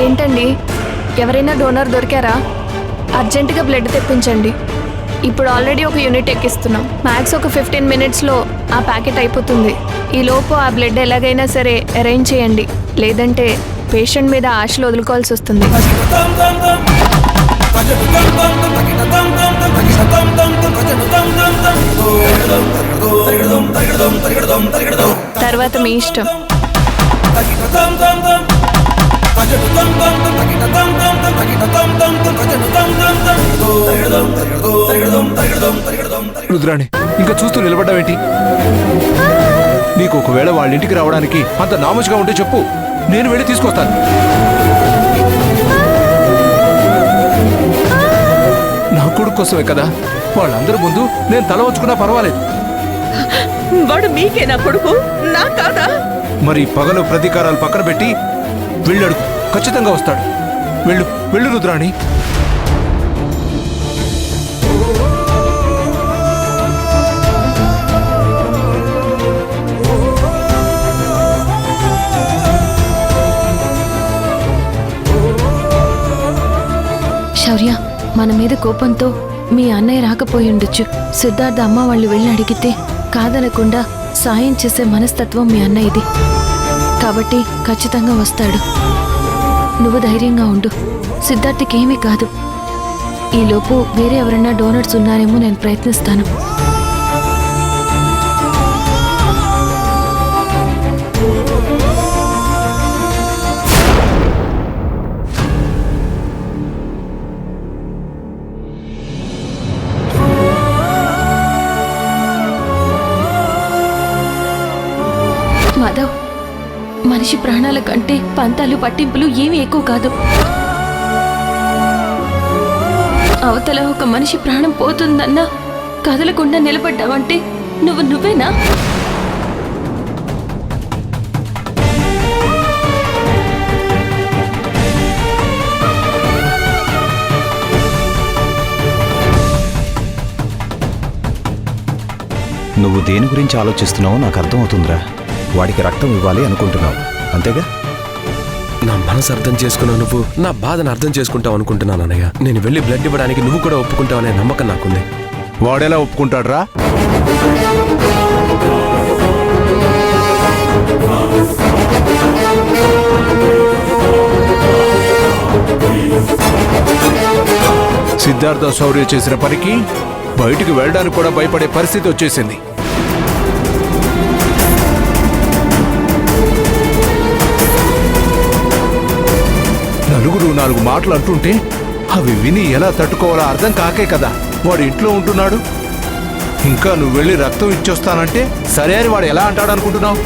ఏంటండి, ఎవరైనా డోనర్ దొరికారా? అర్జెంటుగా బ్లడ్ తెప్పించండి. ఇప్పుడు ఆల్రెడీ ఒక యూనిట్ ఎక్కిస్తున్నాం. మ్యాక్స్ ఒక 15 మినిట్స్లో ఆ ప్యాకెట్ అయిపోతుంది. ఈలోపు ఆ బ్లడ్ ఎలాగైనా సరే అరేంజ్ చేయండి, లేదంటే పేషెంట్ మీద ఆశలు వదులుకోవాల్సి వస్తుంది. తర్వాత మీ ఇష్టం. రుద్రాణి, ఇంకా చూస్తూ నిలబడ్డావేంటి? నీకు ఒకవేళ వాళ్ళ ఇంటికి రావడానికి అంత నామోషిగా ఉంటే చెప్పు, నేను వెళ్ళి తీసుకొస్తాను. నా కొడుకు కోసమే కదా, వాళ్ళందరి ముందు నేను తల వంచుకున్నా పర్వాలేదు. వాడు మీకే నా కొడుకు, నా కాదా? మరి పగలు ప్రతీకారాలు పక్కన పెట్టి వెళ్ళాడు, ఖచ్చితంగా వస్తాడు. వెళ్ళు వెళ్ళు రుద్రాణి. శౌర్య, మన మీద కోపంతో మీ అన్నయ్య రాకపోయి ఉండొచ్చు. సిద్ధార్థ అమ్మ వాళ్ళు వెళ్ళి అడిగితే కాదనకుండా సాయం చేసే మనస్తత్వం మీ అన్నయ్యది. కాబట్టి ఖచ్చితంగా వస్తాడు. నువ్వు ధైర్యంగా ఉండు. సిద్ధార్థకి ఏమీ కాదు. ఈలోపు వేరే ఎవరైనా డోనర్స్ ఉన్నారేమో నేను ప్రయత్నిస్తాను. మాధవ్, మనిషి ప్రాణాల కంటే పంతాలు పట్టింపులు ఏమీ ఎక్కువ కాదు. అవతల ఒక మనిషి ప్రాణం పోతుందన్నా కదలకుండా నిలబడ్డావంటే నువ్వేనా? నువ్వు దేని గురించి ఆలోచిస్తున్నావో నాకు అర్థమవుతుందిరా. వాడికి రక్తం ఇవ్వాలి అనుకుంటున్నావు, అంతేగా? నా మనసు అర్థం చేసుకున్నావు, నువ్వు నా బాధను అర్థం చేసుకుంటావు అనుకుంటున్నాను అన్నయ్య. నేను వెళ్ళి బ్లడ్ ఇవ్వడానికి నువ్వు కూడా ఒప్పుకుంటావనే నమ్మకం నాకుంది. వాడెలా ఒప్పుకుంటాడ్రా? సిద్ధార్థ శౌర్య చేసిన పనికి బయటికి వెళ్ళడానికి కూడా భయపడే పరిస్థితి వచ్చేసింది. నలుగురు 4 మాటలు అంటుంటే అవి విని ఎలా తట్టుకోవాలో అర్థం కాకే కదా వాడు ఇంట్లో ఉంటున్నాడు. ఇంకా నువ్వు వెళ్ళి రక్తం ఇచ్చొస్తానంటే సరే అని వాడు ఎలా అంటాడనుకుంటున్నావు?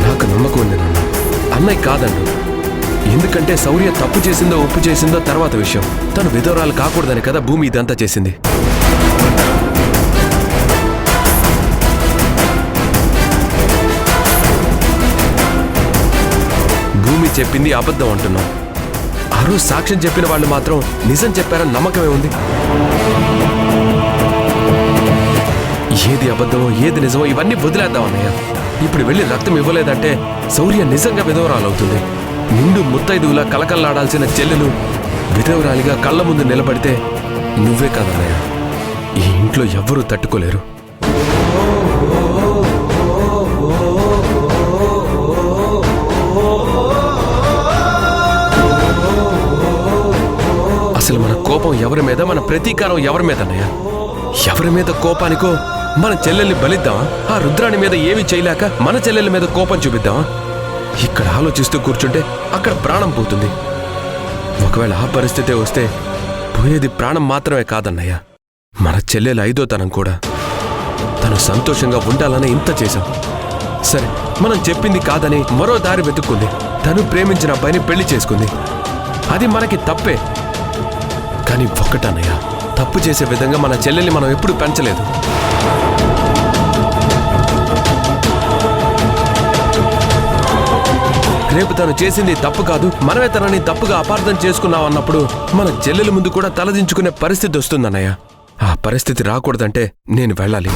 నాకు నమ్మకం ఉంది నాన్న, అన్నయ్య కాదండు. ఎందుకంటే శౌర్య తప్పు చేసిందో ఒప్పు చేసిందో తర్వాత విషయం. తను విధవరాలు కాకూడదని కదా భూమి ఇదంతా చేసింది. భూమి చెప్పింది అబద్ధం అంటున్నాం. ఆ రోజు సాక్ష్యం చెప్పిన వాళ్ళు మాత్రం నిజం చెప్పారని నమ్మకమే ఉంది. ఏది అబద్ధమో ఏది నిజమో ఇవన్నీ వదిలేద్దాం అన్నయ్య. ఇప్పుడు వెళ్ళి రక్తం ఇవ్వలేదంటే శౌర్య నిజంగా విధవరాలవుతుంది. నిండు ముత్తైదువులా కలకల్లాడాల్సిన చెల్లెలు విధవరాలిగా కళ్ళ ముందు నిలబడితే నువ్వే కాదన్నయ్య, ఈ ఇంట్లో ఎవ్వరూ తట్టుకోలేరు. అసలు మన కోపం ఎవరి మీద, మన ప్రతీకారం ఎవరి మీద అన్నయ్య? ఎవరి మీద కోపానికో మన చెల్లెల్ని బలిద్దామా? ఆ రుద్రాణి మీద ఏమీ చేయలేక మన చెల్లెల మీద కోపం చూపిద్దామా? ఇక్కడ ఆలోచిస్తూ కూర్చుంటే అక్కడ ప్రాణం పోతుంది. ఒకవేళ ఆ పరిస్థితే వస్తే పోయేది ప్రాణం మాత్రమే కాదన్నయ్య, మన చెల్లెలు 5వ తనం కూడా. తను సంతోషంగా ఉండాలని ఇంత చేశాం. సరే, మనం చెప్పింది కాదని మరో దారి వెతుక్కుంది. తను ప్రేమించిన అబ్బాయిని పెళ్లి చేసుకుంది. అది మనకి తప్పే. కానీ ఒక్కటన్నయ్య, తప్పు చేసే విధంగా మన చెల్లెల్ని మనం ఎప్పుడు పెంచలేదు. రేపు తను చేసింది తప్పు కాదు, మనమే తనని తప్పుగా అపార్థం చేసుకున్నాం అన్నప్పుడు మన చెల్లెల ముందు కూడా తలదించుకునే పరిస్థితి వస్తుందన్నయ్య. ఆ పరిస్థితి రాకూడదంటే నేను వెళ్ళాలి.